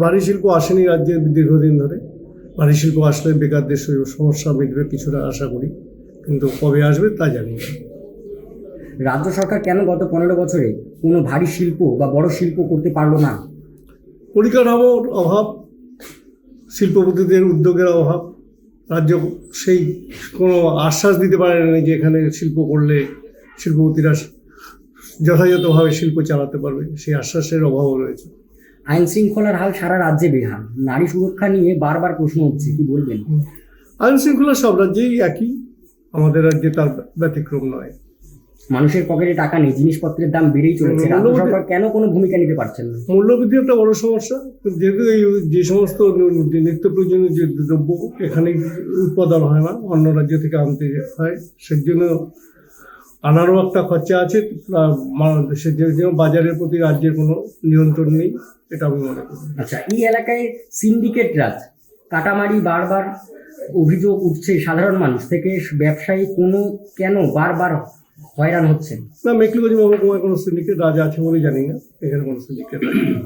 ভারী শিল্প আসেনি রাজ্যে দীর্ঘদিন ধরে। ভারী শিল্প আসলে বেকারদের সমস্যা মিটবে কিছুটা আশা করি, কিন্তু কবে আসবে তা জানি না। রাজ্য সরকার কেন গত 15 বছরে কোনো ভারী শিল্প বা বড় শিল্প করতে পারলো না? পরিকাঠামোর অভাব, শিল্পপতিদের উদ্যোগের অভাব। রাজ্য সেই কোনো আশ্বাস দিতে পারে না যে এখানে শিল্প করলে শিল্পপতিরা যথাযথভাবে শিল্প চালাতে পারবে, সেই আশ্বাসের অভাবও রয়েছে। আইন শৃঙ্খলার হাল সারা রাজ্যে বেহাল। নারী সুরক্ষা নিয়ে বারবার প্রশ্ন হচ্ছে, কি বলবেন? আইন শৃঙ্খলা সব রাজ্যেই একই, আমাদের রাজ্যে তার ব্যতিক্রম নয়। মানুষের পকেটে টাকা নেই, জিনিসপত্রের দাম বেড়েই চলেছে, রাজ্য সরকার কেন কোনো ভূমিকা নিতে পারছেন না? মূল্যবৃদ্ধি একটা বড় সমস্যা। যেহেতু এই যে সমস্ত নিত্য প্রয়োজনীয় যে দ্রব্য এখানে উৎপাদন হয় না, অন্য রাজ্য থেকে আনতে হয়, সেজন্য আনারও একটা খরচা আছে। সেজন্য বাজারের প্রতি রাজ্যের কোনো নিয়ন্ত্রণ নেই, এটা আমি মনে করি। আচ্ছা, এই এলাকায় সিন্ডিকেট রাজ, কাটামারি বারবার অভিযোগ উঠছে সাধারণ মানুষ থেকে। ব্যবসায়ী কেন বারবার হয়রান হচ্ছেন? না, মেকলিগঞ্জ মহকুমায় কোনো সিন্ডিকেট রাজ আছে বলে জানি না, এখানে কোনো সিন্ডিকেট রাজ নেই।